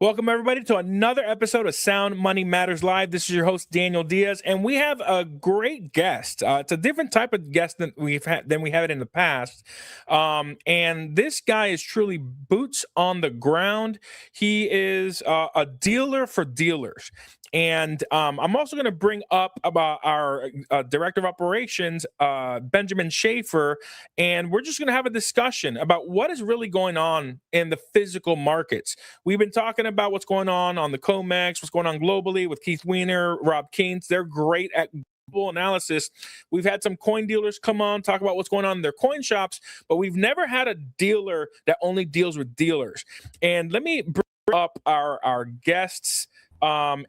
Welcome, everybody, to another episode of Sound Money Matters Live. This is your host, Danial Diaz, and we have a great guest. It's a different type of guest than we have it in the past. And this guy is truly boots on the ground. He is a dealer for dealers. And I'm also going to bring up about our director of operations, Benjamin Schaefer, and we're just going to have a discussion about what is really going on in the physical markets. We've been talking about what's going on the COMEX, what's going on globally with Keith Weiner, Rob Keynes. They're great at global analysis. We've had some coin dealers come on, talk about what's going on in their coin shops, but we've never had a dealer that only deals with dealers. And let me bring up our guests. Let's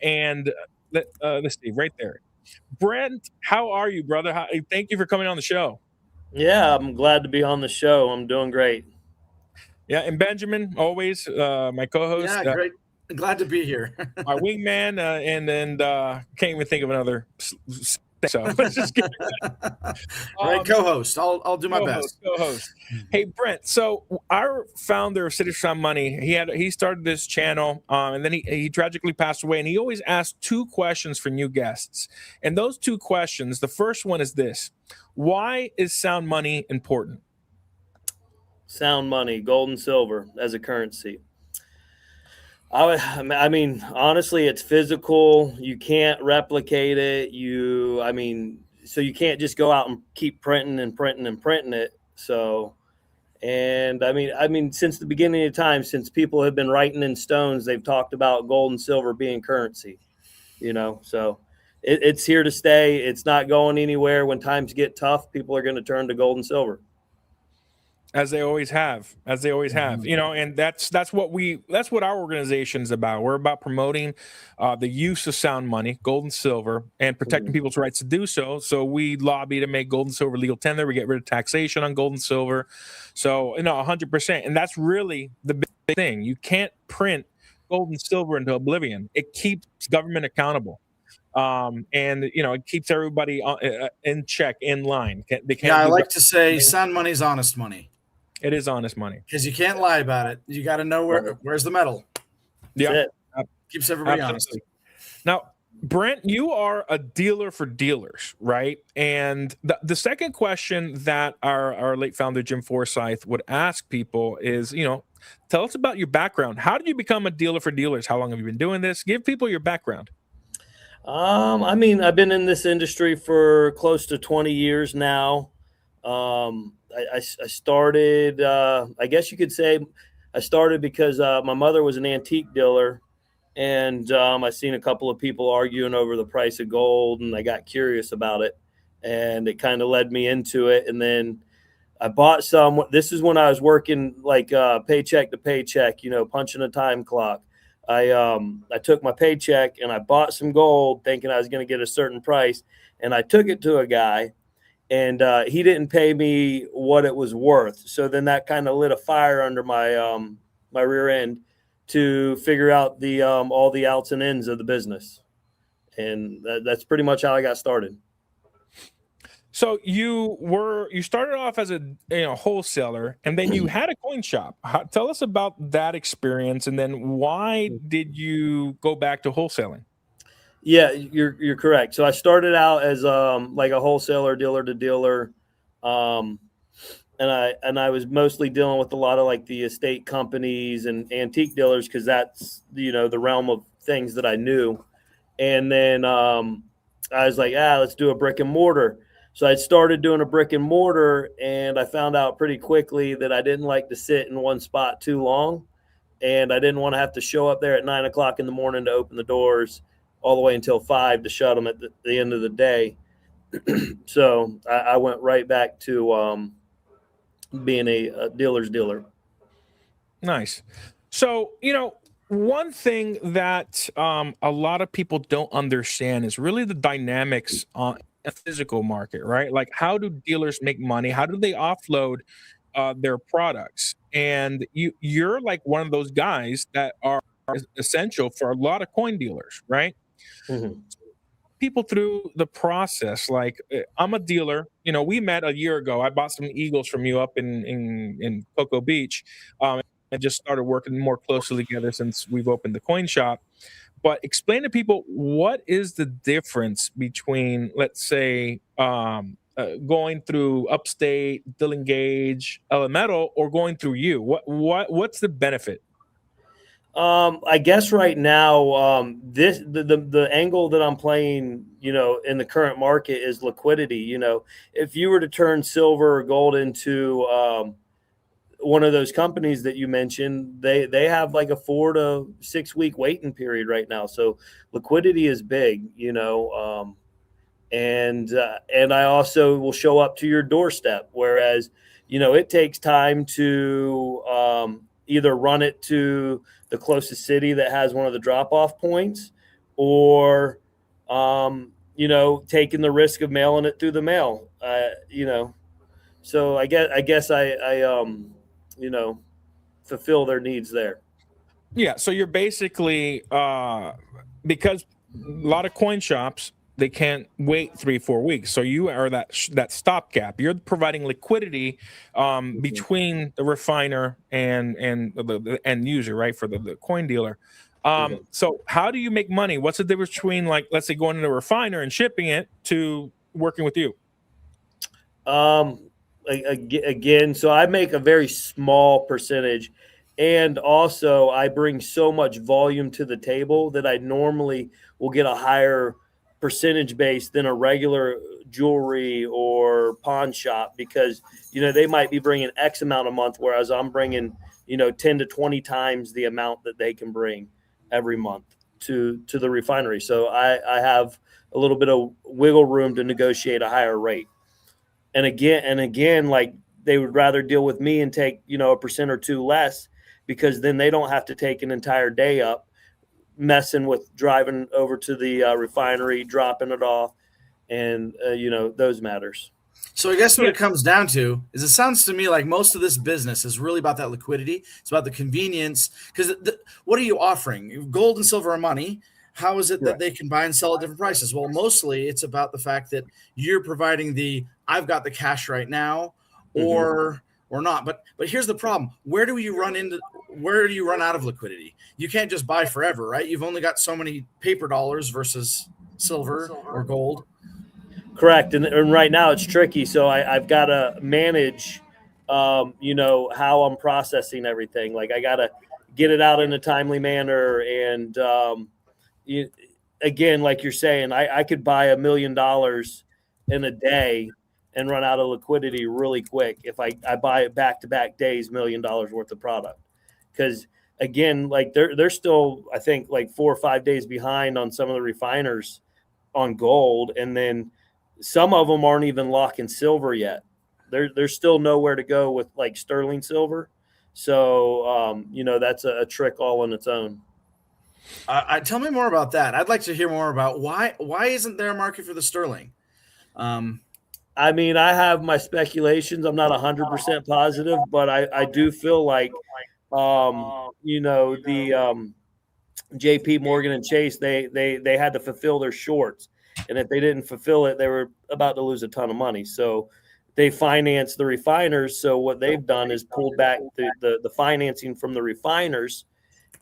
see, right there. Brent, how are you, brother? Thank you for coming on the show. Yeah, I'm glad to be on the show. I'm doing great. Yeah, and Benjamin, always my co-host. Yeah, great. Glad to be here. My wingman, and can't even think of another. So let's just get Great co-host. I'll do my best. Co-host. Hey, Brent. So our founder of City Sound Money, he started this channel, and then he tragically passed away. And he always asked two questions for new guests. And those two questions, the first one is this: why is sound money important? Sound money, gold and silver as a currency. I mean, honestly, it's physical. You can't replicate it. So you can't just go out and keep printing it. So, and I mean, since the beginning of time, since people have been writing in stones, they've talked about gold and silver being currency. So it's here to stay. It's not going anywhere. When times get tough, people are going to turn to gold and silver. As they always have, and that's what our organization is about. We're about promoting the use of sound money, gold and silver, and protecting people's rights to do so. So we lobby to make gold and silver legal tender. We get rid of taxation on gold and silver. So 100%, and that's really the big thing. You can't print gold and silver into oblivion. It keeps government accountable. And it keeps everybody in check, in line. I like to say sound money is honest money. It is honest money because you can't lie about it. You got to know where's the metal. Yeah, keeps everybody honest. Now, Brent, you are a dealer for dealers, right? And the second question that our late founder Jim Forsyth would ask people is, tell us about your background. How did you become a dealer for dealers? How long have you been doing this? Give people your background. I've been in this industry for close to 20 years now. I started, I guess you could say I started because my mother was an antique dealer, and I seen a couple of people arguing over the price of gold, and I got curious about it, and it kind of led me into it. And then I bought some. This is when I was working like paycheck to paycheck, punching a time clock. I took my paycheck and I bought some gold thinking I was going to get a certain price, and I took it to a guy, and he didn't pay me what it was worth. So then that kind of lit a fire under my my rear end to figure out the all the outs and ins of the business, and that's pretty much how I got started. So you started off as a wholesaler, and then you had a coin shop. Tell us about that experience, and then why did you go back to wholesaling? Yeah, you're correct. So I started out as like a wholesaler, dealer to dealer, and I was mostly dealing with a lot of like the estate companies and antique dealers because that's the realm of things that I knew. And then I was like, let's do a brick and mortar. So I started doing a brick and mortar, and I found out pretty quickly that I didn't like to sit in one spot too long, and I didn't want to have to show up there at 9 o'clock in the morning to open the doors all the way until 5 to shut them at the end of the day. So I went right back to being a dealer's dealer. Nice. So, one thing that a lot of people don't understand is really the dynamics on a physical market, right? Like, how do dealers make money? How do they offload their products? And you're like one of those guys that are essential for a lot of coin dealers, right? Mm-hmm. People through the process. Like, I'm a dealer. We met a year ago. I bought some eagles from you up in Cocoa Beach. and just started working more closely together since we've opened the coin shop. But explain to people, what is the difference between, let's say, going through Upstate, Dillengage, Elemental, or going through you? What's the benefit? I guess right now, the angle that I'm playing, in the current market is liquidity. If you were to turn silver or gold into one of those companies that you mentioned, they have like a 4 to 6 week waiting period right now. So liquidity is big, and I also will show up to your doorstep. Whereas, it takes time to either run it to the closest city that has one of the drop off points, or taking the risk of mailing it through the mail. So I guess I fulfill their needs there. Yeah, so you're basically because a lot of coin shops, they can't wait 3-4 weeks. So you are that stopgap. You're providing liquidity between the refiner and the end user, right? For the coin dealer. So how do you make money? What's the difference between, like, let's say, going to the refiner and shipping it to working with you? Again, so I make a very small percentage, and also I bring so much volume to the table that I normally will get a higher percentage base than a regular jewelry or pawn shop, because they might be bringing X amount a month, whereas I'm bringing 10 to 20 times the amount that they can bring every month to the refinery. So I have a little bit of wiggle room to negotiate a higher rate. And again, like, they would rather deal with me and take, a percent or two less, because then they don't have to take an entire day up messing with driving over to the refinery, dropping it off, and, those matters. So I guess what it comes down to is, it sounds to me like most of this business is really about that liquidity. It's about the convenience. Because what are you offering? Gold and silver are money. How is it that they can buy and sell at different prices? Well, mostly it's about the fact that you're providing I've got the cash right now, or not. But here's the problem. Where do you run out of liquidity? You can't just buy forever, right? You've only got so many paper dollars versus silver or gold. Correct. And right now it's tricky. So I've got to manage, how I'm processing everything. Like, I got to get it out in a timely manner. And, again, like you're saying, I could buy $1 million in a day and run out of liquidity really quick if I buy it back-to-back days, $1 million worth of product. Because, again, like, they're still, I think, like 4 or 5 days behind on some of the refiners on gold. And then some of them aren't even locking silver yet. There's still nowhere to go with, like, sterling silver. So, that's a trick all on its own. Tell me more about that. I'd like to hear more about why isn't there a market for the sterling? I mean, I have my speculations. I'm not 100% positive, but I do feel like, the JP Morgan and Chase, they had to fulfill their shorts. And if they didn't fulfill it, they were about to lose a ton of money. So they financed the refiners. So what they've done is pulled back the financing from the refiners,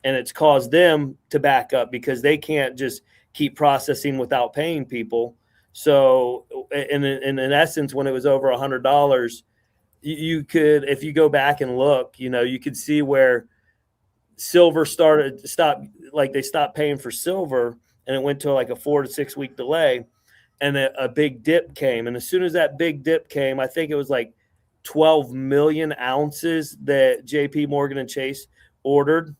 and it's caused them to back up, because they can't just keep processing without paying people. So in essence, when it was over $100, you could, if you go back and look, you could see where silver they stopped paying for silver, and it went to like a 4 to 6 week delay, and a big dip came. And as soon as that big dip came, I think it was like 12 million ounces that JP Morgan and Chase ordered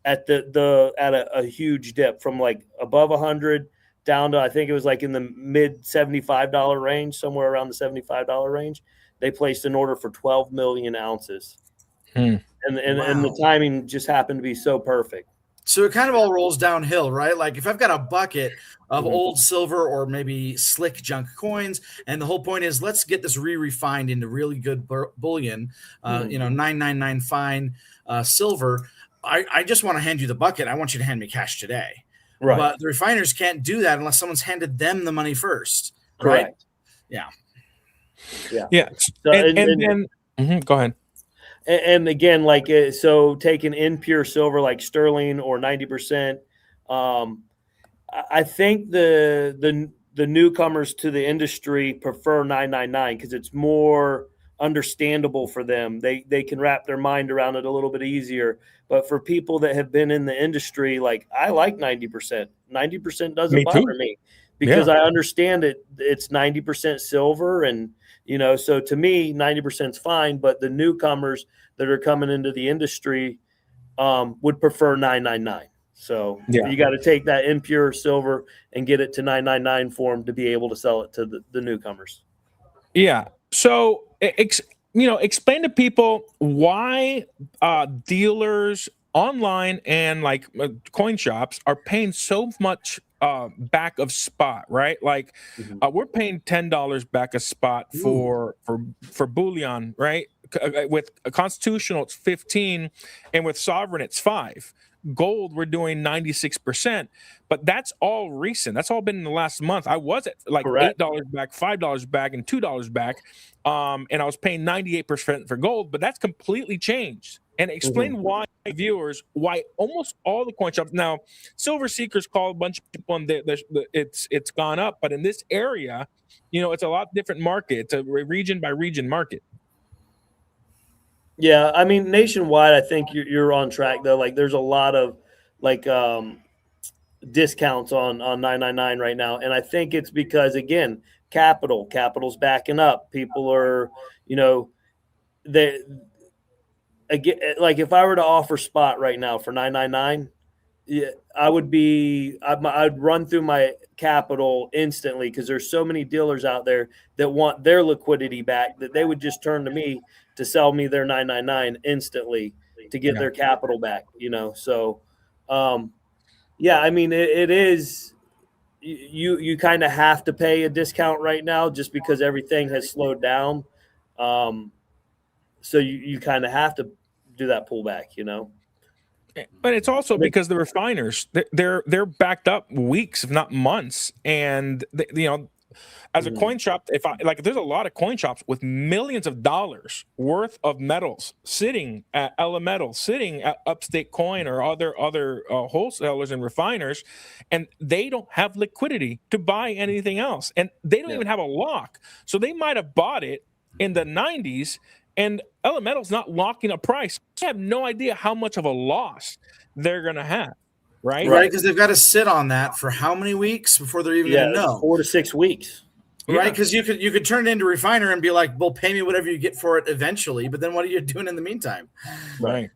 at a huge dip from like above 100 down to, I think it was like in the mid $75 range, somewhere around the $75 range. They placed an order for 12 million ounces. And the timing just happened to be so perfect. So it kind of all rolls downhill, right? Like, if I've got a bucket of old silver or maybe slick junk coins, and the whole point is, let's get this refined into really good bullion, 999 fine silver. I just want to hand you the bucket. I want you to hand me cash today. Right. But the refiners can't do that unless someone's handed them the money first. Correct. Right? Yeah. So, and then go ahead. And again, so taking impure silver like sterling or 90%, I think the newcomers to the industry prefer 999 because it's more understandable for them. They can wrap their mind around it a little bit easier. But for people that have been in the industry, like I like 90%. 90% doesn't Me too. bother me because Yeah. I understand it's 90% silver, and so to me 90% is fine. But the newcomers that are coming into the industry would prefer 999. So Yeah. you got to take that impure silver and get it to 999 for them to be able to sell it to the newcomers. Yeah. So, explain to people why dealers online and like coin shops are paying so much back of spot, right? Like we're paying $10 back a spot for bullion, right? With a constitutional, it's 15, and with sovereign, it's 5. Gold, we're doing 96%, but that's all recent. That's all been in the last month. I was at like Correct. $8 back, $5 back, and $2 back, and I was paying 98% for gold. But that's completely changed. And explain why viewers, why almost all the coin shops now, Silver Seekers call a bunch of people, and it's gone up. But in this area, it's a lot different market. It's a region by region market. Yeah, I mean nationwide, I think you're on track though. Like there's a lot of like discounts on 999 right now, and I think it's because again, capital's backing up. People are, they again, like if I were to offer spot right now for 999, yeah, I'd run through my capital instantly because there's so many dealers out there that want their liquidity back that they would just turn to me to sell me their 999 instantly to get their capital back, So, yeah, I mean, it is, you kind of have to pay a discount right now just because everything has slowed down. So you kind of have to do that pullback, But it's also because the refiners, they're backed up weeks, if not months, and as a coin shop, if there's a lot of coin shops with millions of dollars worth of metals sitting at Elemental, sitting at Upstate Coin or other wholesalers and refiners, and they don't have liquidity to buy anything else, and they don't even have a lock, so they might have bought it in the 90s. And Elemental's not locking a price. They have no idea how much of a loss they're going to have, right? Right, because they've got to sit on that for how many weeks before they're even going to know? 4 to 6 weeks. Right, because you could turn it into a refiner and be like, well, pay me whatever you get for it eventually. But then what are you doing in the meantime? Right.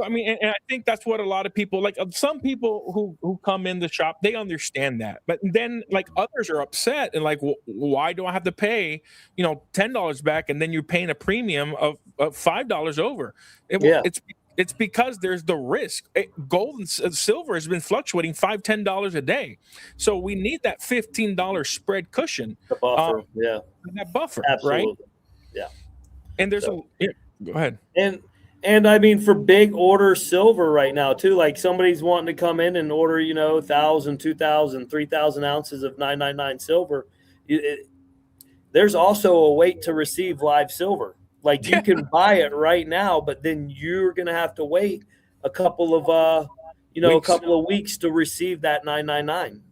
I mean, and I think that's what a lot of people, like some people who come in the shop, they understand that. But then like others are upset and like, well, why do I have to pay, $10 back, and then you're paying a premium of $5 over? It's because there's the risk. Gold and silver has been fluctuating $5-10 a day, so we need that $15 spread cushion. The buffer, that buffer, absolutely, right? Yeah. And there's go ahead. And I mean, for big order silver right now too, like somebody's wanting to come in and order, 1,000, 2,000, 3,000 ounces of 999 silver. There's also a wait to receive live silver. Like you can buy it right now, but then you're going to have to wait a couple of, weeks to receive that 999.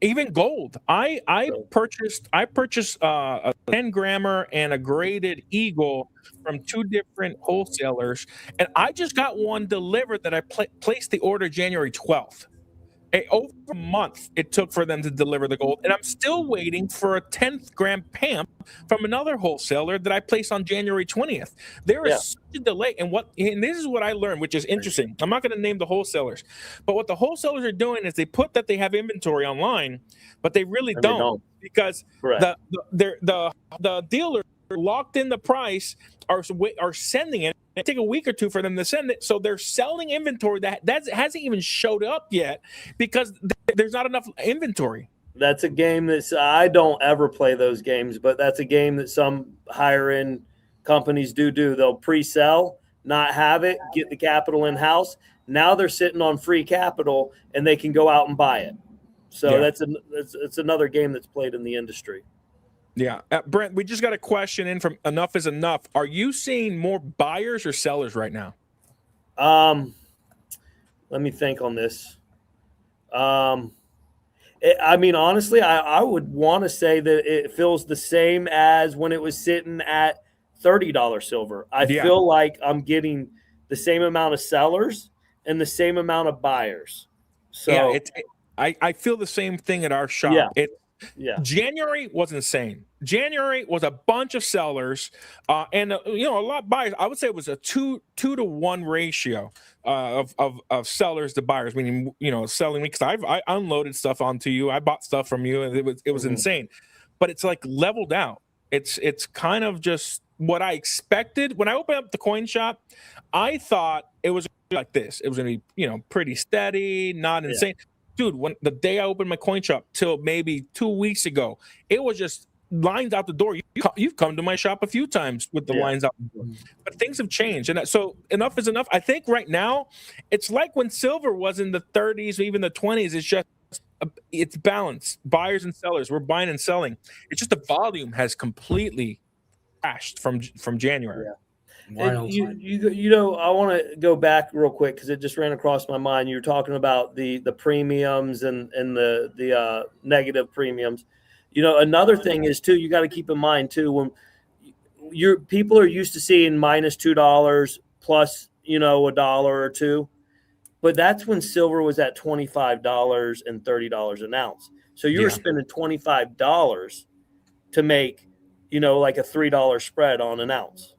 Even gold. I purchased a 10 grammer and a graded eagle from 2 different wholesalers, and I just got one delivered that I placed the order January 12th. Over a month it took for them to deliver the gold, and I'm still waiting for a 10th gram PAMP from another wholesaler that I placed on January 20th. There is such a delay, and this is what I learned, which is interesting. I'm not going to name the wholesalers, but what the wholesalers are doing is they put that they have inventory online, but they really don't, because the dealers locked in the price are sending it. It take a week or two for them to send it, so they're selling inventory that hasn't even showed up yet because there's not enough inventory. That's a game I don't ever play those games, but that's a game that some higher end companies do. They'll pre-sell, not have it, get the capital in house. Now they're sitting on free capital and they can go out and buy it. So that's another game that's played in the industry. Yeah. Brent, we just got a question in from Enough is Enough. Are you seeing more buyers or sellers right now? Let me think on this. I mean, honestly, I would want to say that it feels the same as when it was sitting at $30 silver. I feel like I'm getting the same amount of sellers and the same amount of buyers. So I feel the same thing at our shop. Yeah. January was insane. January was a bunch of sellers, and a lot of buyers. I would say it was a 2-to-1 ratio of sellers to buyers. Meaning, selling me because I unloaded stuff onto you. I bought stuff from you, and it was insane. But it's like leveled out. It's kind of just what I expected when I opened up the coin shop. I thought it was like this. It was going to be pretty steady, not insane. Dude, when the day I opened my coin shop till maybe 2 weeks ago, it was just lines out the door. You've come to my shop a few times with the lines out the door. But things have changed. And so enough is enough. I think right now, it's like when silver was in the 30s or even the 20s. It's just, it's balanced. Buyers and sellers, we're buying and selling. It's just the volume has completely crashed from January. Yeah. I want to go back real quick because it just ran across my mind. You were talking about the premiums and the negative premiums. Another thing is too, you got to keep in mind too, when people are used to seeing -$2 plus $1 or $2, but that's when silver was at $25 and $30 an ounce. So you were spending $25 to make like a $3 spread on an ounce.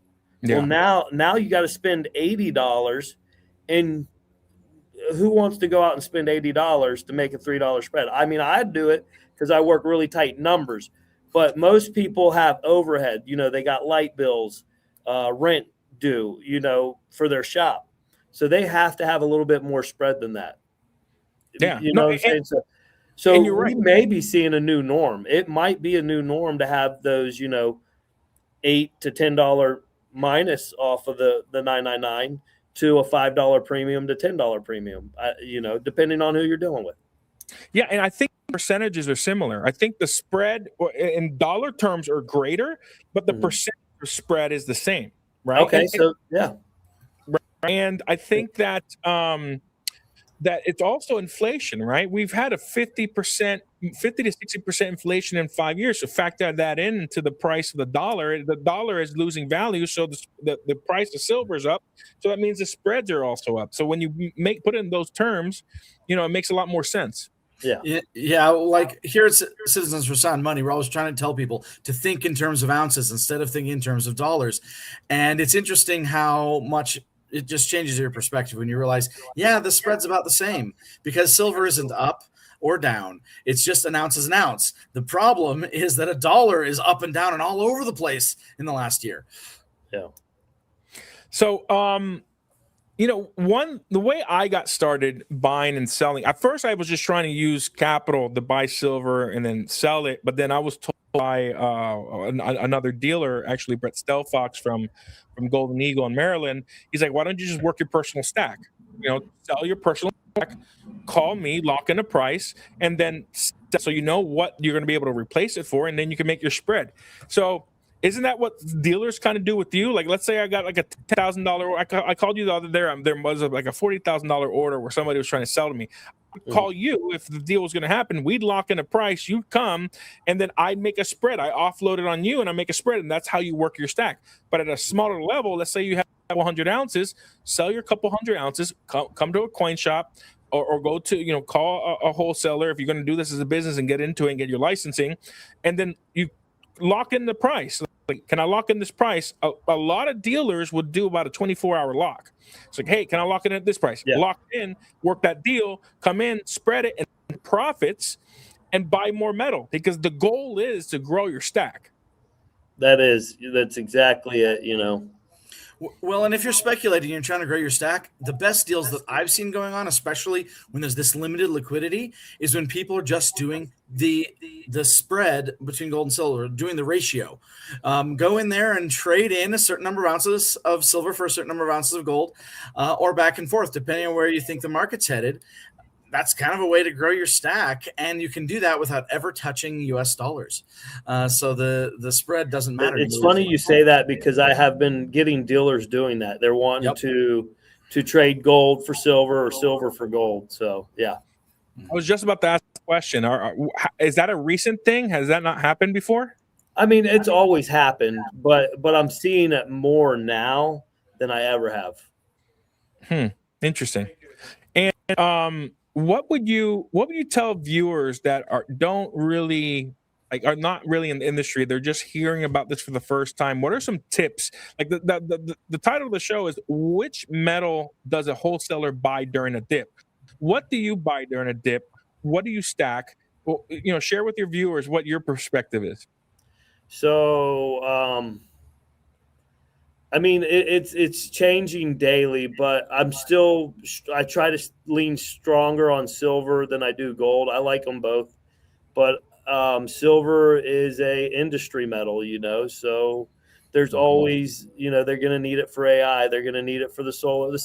Yeah. Well, now you got to spend $80, and who wants to go out and spend $80 to make a $3 spread? I mean, I'd do it because I work really tight numbers, but most people have overhead. They got light bills, rent due, for their shop, so they have to have a little bit more spread than that. Yeah, what I'm saying? So we right. may be seeing a new norm. It might be a new norm to have those, $8 to $10 minus off of the 999 to a $5 premium to $10 premium, depending on who you're dealing with. Yeah, and I think percentages are similar. I think the spread in dollar terms are greater, but the percentage spread is the same, right? Okay, and I think that that it's also inflation, right? We've had a 50 to 60% inflation in 5 years. So factor that into the price of the dollar. The dollar is losing value, so the price of silver is up. So that means the spreads are also up. So when you put it in those terms, it makes a lot more sense. Yeah. Like here at Citizens for Sound Money, we're always trying to tell people to think in terms of ounces instead of thinking in terms of dollars. And it's interesting how much it just changes your perspective when you realize, the spread's about the same because silver isn't up or down. It's just an ounce is an ounce. The problem is that a dollar is up and down and all over the place in the last year. Yeah. So, the way I got started buying and selling, at first I was just trying to use capital to buy silver and then sell it. But then I was told by another dealer, actually Brent Thielacker from Golden Eagle in Maryland. He's like, why don't you just work your personal stack? Sell your personal stack, call me, lock in a price, and then so you know what you're going to be able to replace it for, and then you can make your spread. So isn't that what dealers kind of do with you? Like, let's say I got like a $10,000. I called you the other day. There was like a $40,000 order where somebody was trying to sell to me. I'd call you if the deal was going to happen. We'd lock in a price. You'd come, and then I'd make a spread. I offload it on you, and I make a spread, and that's how you work your stack. But at a smaller level, let's say you have 100 ounces, sell your couple hundred ounces, come to a coin shop, or go to call a wholesaler if you're going to do this as a business and get into it and get your licensing, and then you lock in the price. Like, can I lock in this price? A lot of dealers would do about a 24-hour lock. It's like, hey, can I lock it in at this price? Yeah. Lock in, work that deal, come in, spread it, and profits, and buy more metal, because the goal is to grow your stack. That's exactly it. Well, and if you're speculating, you're trying to grow your stack, the best deals that I've seen going on, especially when there's this limited liquidity, is when people are just doing the spread between gold and silver, doing the ratio. Go in there and trade in a certain number of ounces of silver for a certain number of ounces of gold, or back and forth, depending on where you think the market's headed. that's kind of a way to grow your stack, and you can do that without ever touching US dollars. So the spread doesn't matter. It's funny you say that, because I have been getting dealers doing that. They're wanting to trade gold for silver or silver for gold. So yeah. I was just about to ask the question. Is that a recent thing? Has that not happened before? I mean, it's always happened, but I'm seeing it more now than I ever have. Interesting. And what would you tell viewers that don't really are not really in the industry? They're just hearing about this for the first time. What are some tips? Like the title of the show is, which metal does a wholesaler buy during a dip? What do you buy during a dip? What do you stack? Well, share with your viewers what your perspective is. So, I mean, it's changing daily, but I try to lean stronger on silver than I do gold. I like them both, but silver is a industry metal, so there's always, they're going to need it for AI. They're going to need it for the solar, the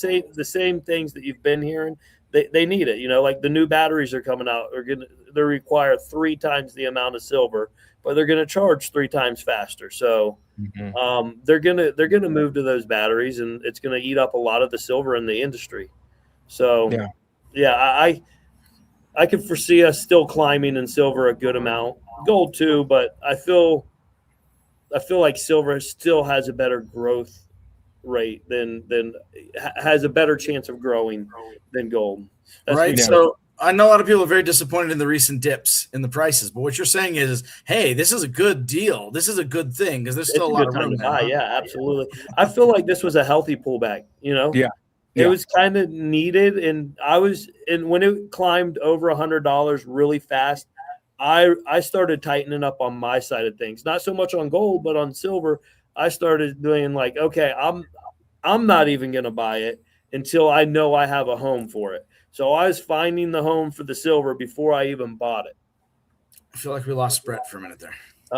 same things that you've been hearing. They need it, like the new batteries are coming out. They require 3 times the amount of silver, but they're going to charge 3 times faster. So they're gonna move to those batteries, and it's going to eat up a lot of the silver in the industry. So I could foresee us still climbing in silver a good amount, gold too, but I feel like silver still has a better growth rate than has a better chance of growing than gold. Right. So I know a lot of people are very disappointed in the recent dips in the prices, but what you're saying is, hey, this is a good deal. This is a good thing, because there's still a lot of room there. Yeah, absolutely. I feel like this was a healthy pullback. It was kind of needed, and when it climbed over $100 really fast, I started tightening up on my side of things. Not so much on gold, but on silver. I started doing like, okay, I'm not even going to buy it until I know I have a home for it. So I was finding the home for the silver before I even bought it. I feel like we lost Brett for a minute there.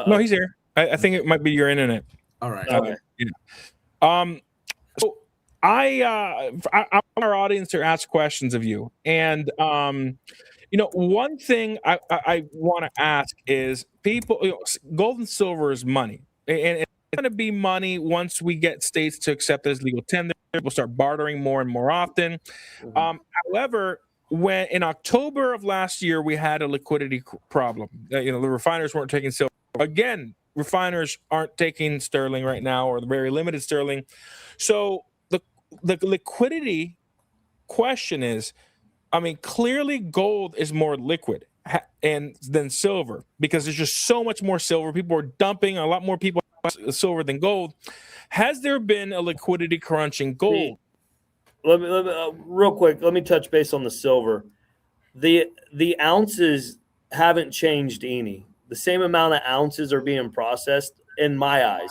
No, he's here. I think it might be your internet. All right. Okay. So I want our audience to ask questions of you, and one thing I want to ask is, people, gold and silver is money, and it's going to be money once we get states to accept it as legal tender. We'll start bartering more and more often. However, when in October of last year we had a liquidity problem, the refiners weren't taking silver. Again, refiners aren't taking sterling right now, or very limited sterling. So the liquidity question is, clearly gold is more liquid than silver, because there's just so much more silver. People are dumping a lot more people silver than gold. Has there been a liquidity crunch in gold? Let me real quick. Let me touch base on the silver. The ounces haven't changed any. The same amount of ounces are being processed in my eyes,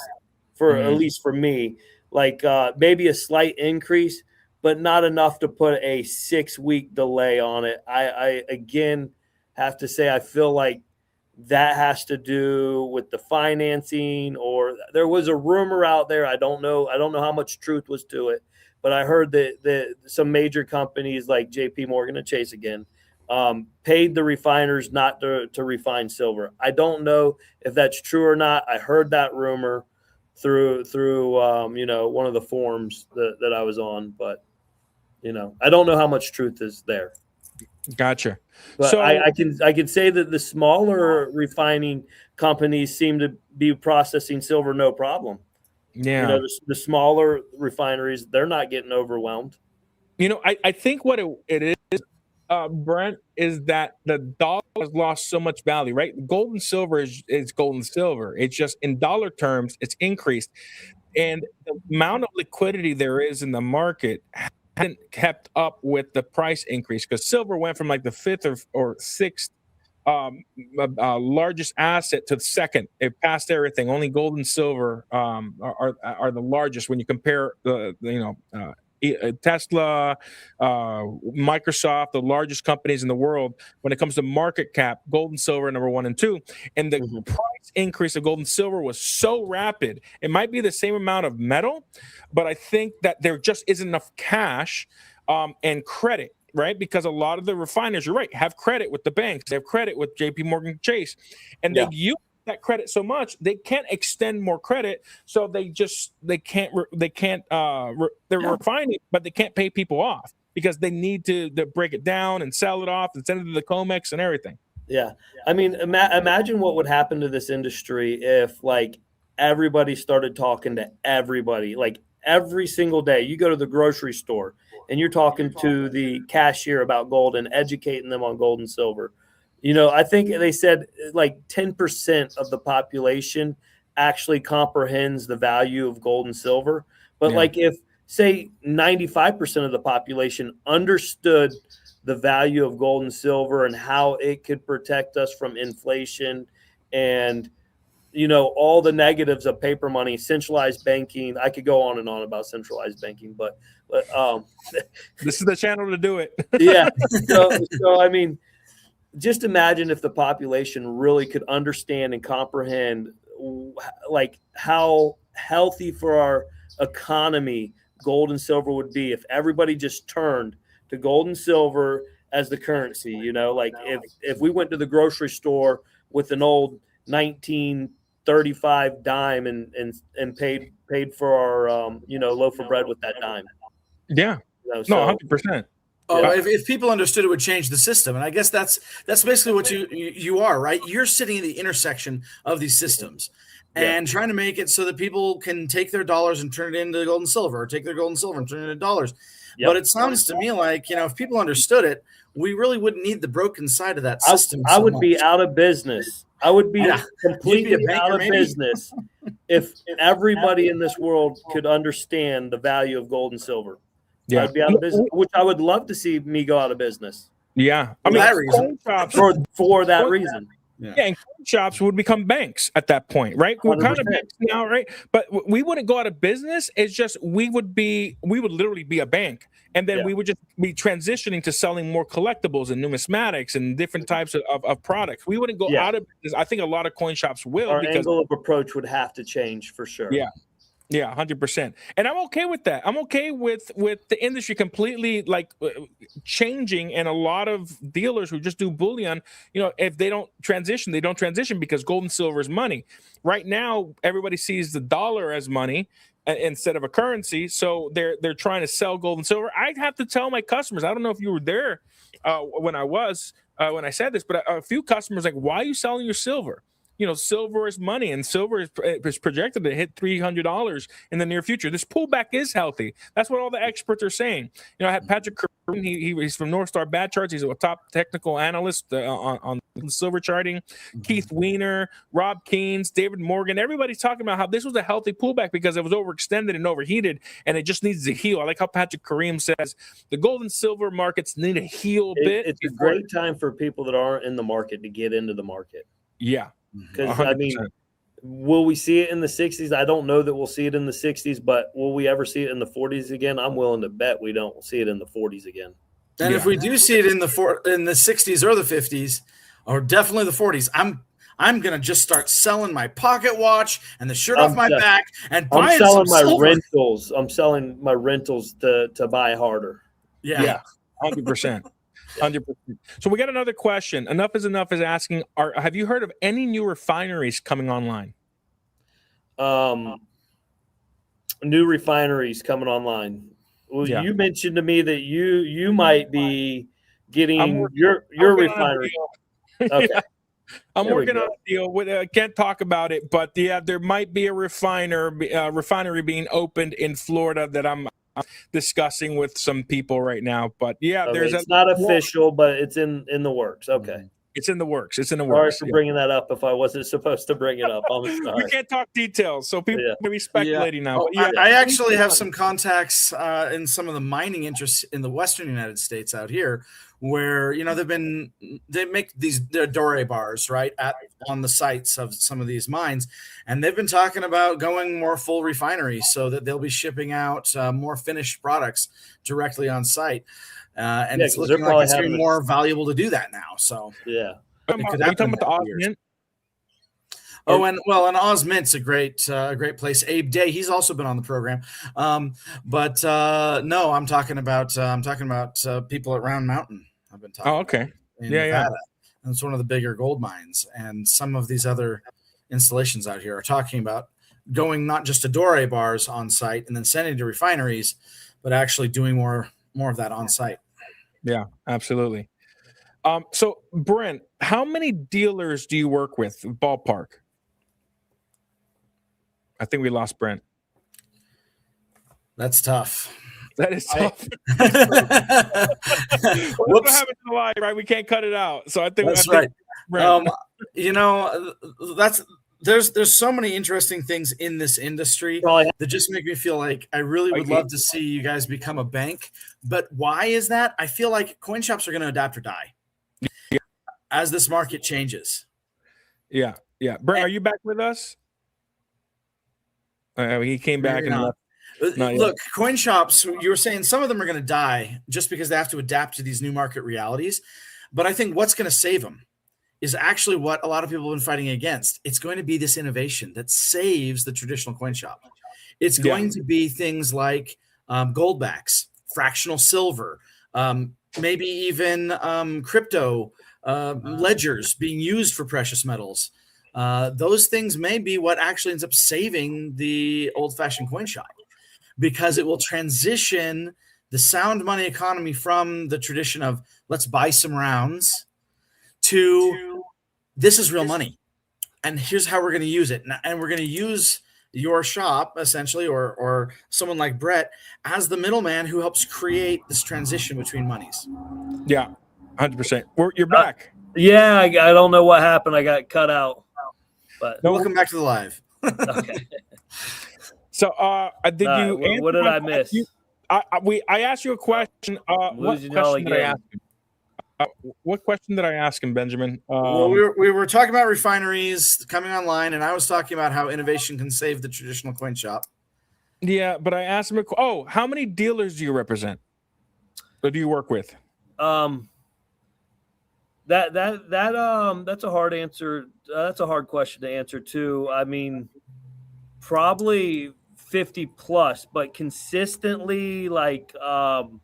at least for me. Like maybe a slight increase, but not enough to put a 6-week delay on it. I again have to say, I feel like that has to do with the financing, or there was a rumor out there. I don't know how much truth was to it, but I heard that some major companies like JP Morgan and Chase again paid the refiners not to refine silver. I don't know if that's true or not. I heard that rumor through one of the forums that I was on, but I don't know how much truth is there. Gotcha. But so I can say that the smaller refining companies seem to be processing silver no problem. Yeah. The smaller refineries, they're not getting overwhelmed. I think what it is, Brent, is that the dollar has lost so much value, right? Gold and silver is gold and silver. It's just in dollar terms, it's increased. And the amount of liquidity there is in the market hadn't kept up with the price increase, because silver went from like the 5th or 6th largest asset to the 2nd. It passed everything. Only gold and silver are the largest when you compare Tesla, Microsoft, the largest companies in the world. When it comes to market cap, gold and silver are number 1 and 2. And the price increase of gold and silver was so rapid. It might be the same amount of metal, but I think that there just isn't enough cash and credit right? Because a lot of the refiners, you're right, have credit with the banks, they have credit with JP Morgan Chase, and they use that credit so much they can't extend more credit, so they're refining, but they can't pay people off because they need to break it down and sell it off and send it to the Comex and everything. Yeah. I mean, imagine what would happen to this industry if like everybody started talking to everybody, like every single day. You go to the grocery store and you're talking to the cashier about gold and educating them on gold and silver. You know, I think they said like 10% of the population actually comprehends the value of gold and silver. But like if, say, 95% of the population understood the value of gold and silver and how it could protect us from inflation and, you know, all the negatives of paper money, centralized banking. I could go on and on about centralized banking, but this is the channel to do it. Yeah. So I mean, just imagine if the population really could understand and comprehend like how healthy for our economy gold and silver would be if everybody just turned to gold and silver as the currency. You know, like if we went to the grocery store with an old 1935 dime and paid for our loaf of bread with that dime. Yeah. You know, no, 100%. Oh, if people understood, it would change the system, and I guess that's basically what you are, right? You're sitting in the intersection of these systems, and trying to make it so that people can take their dollars and turn it into gold and silver, or take their gold and silver and turn it into dollars. Yep. But it sounds to me like, you know, if people understood it, we really wouldn't need the broken side of that system. I would be out of business. I would be completely out of business if everybody in this world could understand the value of gold and silver. Yeah. I'd be out of business, which I would love to see me go out of business. Yeah. I mean, for that reason. Yeah, and coin shops would become banks at that point, right? We're kind of banks now, right? But we wouldn't go out of business. It's just we would literally be a bank, and then we would just be transitioning to selling more collectibles and numismatics and different types of products. We wouldn't go out of business. I think a lot of coin shops will. Our angle of approach would have to change for sure. Yeah. Yeah, 100%. And I'm okay with that. I'm okay with the industry completely like changing, and a lot of dealers who just do bullion, you know, if they don't transition, they don't transition because gold and silver is money. Right now, everybody sees the dollar as money instead of a currency, so they're trying to sell gold and silver. I have to tell my customers, I don't know if you were there when I said this, but a few customers like, why are you selling your silver? You know, silver is money, and silver is projected to hit $300 in the near future. This pullback is healthy. That's what all the experts are saying. You know, I had Patrick Karim, he's from North Star Bad Charts. He's a top technical analyst on silver charting. Mm-hmm. Keith Weiner, Rob Keynes, David Morgan. Everybody's talking about how this was a healthy pullback because it was overextended and overheated, and it just needs to heal. I like how Patrick Karim says the gold and silver markets need to heal a bit. It's a great time for people that aren't in the market to get into the market. Yeah. Because, I mean, will we see it in the 60s? I don't know that we'll see it in the 60s, but will we ever see it in the 40s again? I'm willing to bet we don't see it in the 40s again. And if we do see it in the 60s or the 50s, or definitely the 40s, I'm gonna just start selling my pocket watch and the shirt off my back and buying some silver. Rentals. I'm selling my rentals to buy harder. Yeah, 100%. 100%. So we got another question. Enough is Enough is asking, have you heard of any new refineries coming online? New refineries coming online. Well, you mentioned to me that you might be getting your refinery. Okay. Yeah. I'm working on a deal with. I can't talk about it, but there might be a refinery being opened in Florida that I'm discussing with some people right now. But it's not official, but it's in the works. Okay. It's in the works. Sorry for bringing that up if I wasn't supposed to bring it up. I'm sorry. We can't talk details, so people may be speculating now. But I actually have some contacts in some of the mining interests in the Western United States out here, where they make these Dore bars right on the sites of some of these mines, and they've been talking about going more full refinery so that they'll be shipping out more finished products directly on site. And it's looking like it's getting more valuable to do that now. So are you talking about the Osmium? Oh, and Oz Mint's a great place. Abe Day, he's also been on the program. But no, I'm talking about people at Round Mountain. I've been talking. Oh, okay. In Nevada. And it's one of the bigger gold mines. And some of these other installations out here are talking about going not just to doré bars on site and then sending to refineries, but actually doing more of that on site. Yeah, absolutely. So Brent, how many dealers do you work with? Ballpark. I think we lost Brent. That's tough. That is tough. What happened to the live, right? We can't cut it out. So I think that's right. There's so many interesting things in this industry that just make me feel like I really would love to see you guys become a bank. But why is that? I feel like coin shops are going to adapt or die as this market changes. Yeah. Brent, are you back with us? He came back and left. Look, coin shops, you were saying some of them are going to die just because they have to adapt to these new market realities. But I think what's going to save them is actually what a lot of people have been fighting against. It's going to be this innovation that saves the traditional coin shop. It's going to be things like gold backs, fractional silver, maybe even crypto ledgers being used for precious metals. Those things may be what actually ends up saving the old-fashioned coin shop, because it will transition the sound money economy from the tradition of let's buy some rounds to this is real money. And here's how we're going to use it. And we're going to use your shop essentially, or someone like Brett as the middleman who helps create this transition between monies. Yeah, 100%. You're back. Yeah, I don't know what happened. I got cut out. But welcome back to the live. Okay. So, did you? What did I miss? I asked you a question. What question did I ask you? What question did I ask him, Benjamin? Well, we were talking about refineries coming online, and I was talking about how innovation can save the traditional coin shop. Yeah, but I asked him, how many dealers do you represent? Or do you work with? That's a hard answer. That's a hard question to answer too. I mean, probably 50 plus, but consistently, like on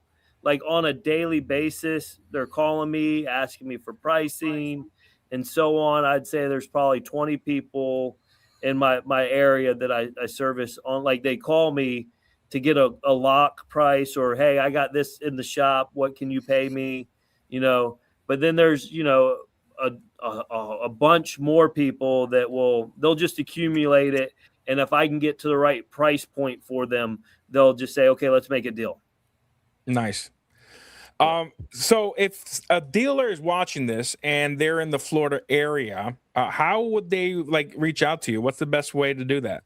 a daily basis, they're calling me, asking me for pricing and so on. I'd say there's probably 20 people in my area that I service on. Like they call me to get a lock price, or, hey, I got this in the shop. What can you pay me? But then there's, a bunch more people that they'll just accumulate it. And if I can get to the right price point for them, they'll just say, okay, let's make a deal. Nice. So if a dealer is watching this and they're in the Florida area, how would they reach out to you? What's the best way to do that?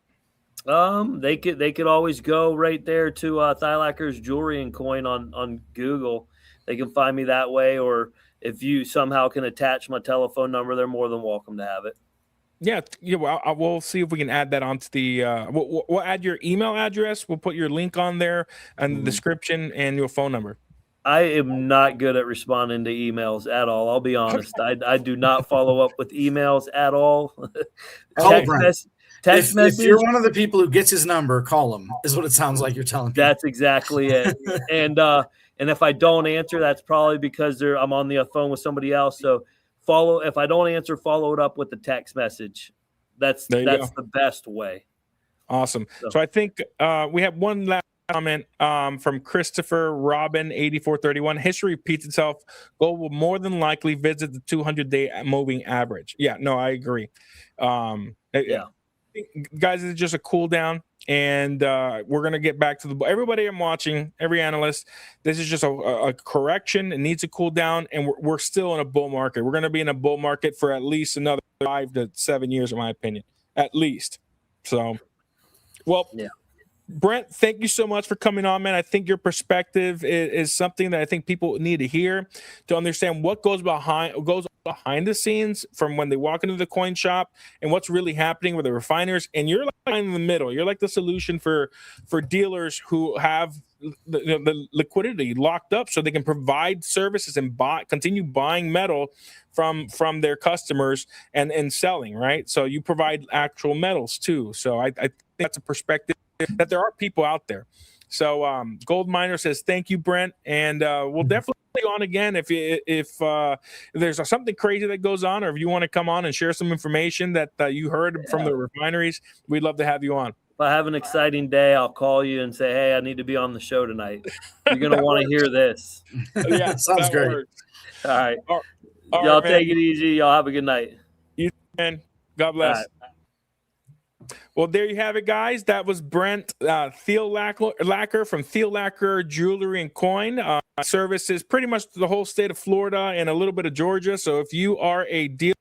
They could always go right there to Thielacker's Jewelry and Coin on Google. They can find me that way, or if you somehow can attach my telephone number, they're more than welcome to have it. Yeah. Well, we'll see if we can add that onto the. We'll add your email address. We'll put your link on there and the description and your phone number. I am not good at responding to emails at all. I'll be honest. I do not follow up with emails at all. Text message. If you're one of the people who gets his number, call him, is what it sounds like you're telling me. That's exactly it. And if I don't answer, that's probably because I'm on the phone with somebody else. So if I don't answer, follow it up with the text message. That's the best way. Awesome. So I think we have one last comment from Christopher Robin 8431. History repeats itself. Gold will more than likely visit the 200-day moving average. Yeah, no, I agree. Guys, it's just a cool down, and we're gonna get back to everybody I'm watching, every analyst. This is just a correction. It needs to cool down, and we're still in a bull market. We're gonna be in a bull market for at least another 5 to 7 years, in my opinion, at least. So, Brent, thank you so much for coming on, man. I think your perspective is something that I think people need to hear to understand what goes behind the scenes from when they walk into the coin shop and what's really happening with the refiners. And you're like in the middle. You're like the solution for dealers who have the liquidity locked up so they can provide services and continue buying metal from their customers and selling, right? So you provide actual metals too. So I think that's a perspective that there are people out there. So Gold Miner says, thank you, Brent. And we'll definitely go on again if there's something crazy that goes on, or if you want to come on and share some information that you heard from the refineries, we'd love to have you on. If I have an exciting day, I'll call you and say, hey, I need to be on the show tonight. You're going to want to hear this. Yeah, sounds great. Works. All right. All y'all right, take it easy. Y'all have a good night. You, man. God bless. Well, there you have it, guys. That was Brent Thielacker from Thielacker Jewelry and Coin. Services pretty much the whole state of Florida and a little bit of Georgia. So if you are a dealer,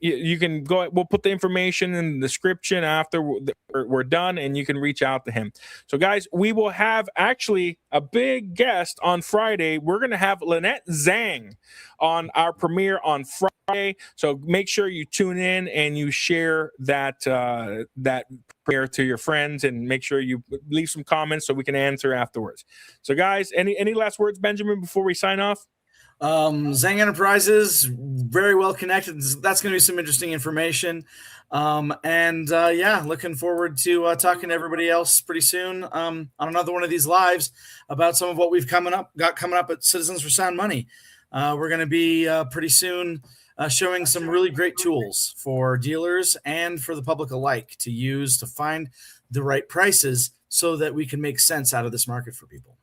you can go. We'll put the information in the description after we're done, and you can reach out to him. So, guys, we will have actually a big guest on Friday. We're going to have Lynette Zhang on our premiere on Friday. So make sure you tune in and you share that premiere to your friends, and make sure you leave some comments so we can answer afterwards. So, guys, any last words, Benjamin, before we sign off? Zhang Enterprises, very well connected. That's going to be some interesting information. Looking forward to talking to everybody else pretty soon on another one of these lives about some of what we've coming up at Citizens for Sound Money. We're going to be pretty soon showing some really great tools for dealers and for the public alike to use to find the right prices so that we can make sense out of this market for people.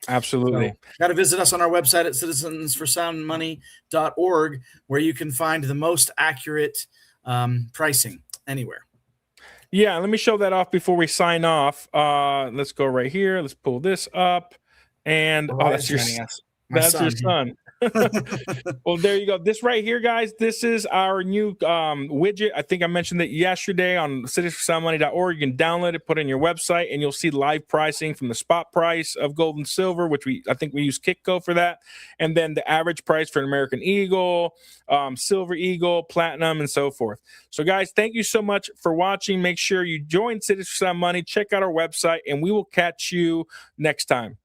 Absolutely. So, got to visit us on our website at citizensforsoundmoney.org, where you can find the most accurate pricing anywhere. Yeah, let me show that off before we sign off. Let's go right here. Let's pull this up. And that's your son. Well, there you go. This right here, guys, this is our new widget. I think I mentioned it yesterday on citizensforsoundmoney.org. You can download it, put it in your website, and you'll see live pricing from the spot price of gold and silver, which I think we use Kitco for that, and then the average price for an American Eagle, Silver Eagle, Platinum, and so forth. So, guys, thank you so much for watching. Make sure you join Citizens for Sound Money, check out our website, and we will catch you next time.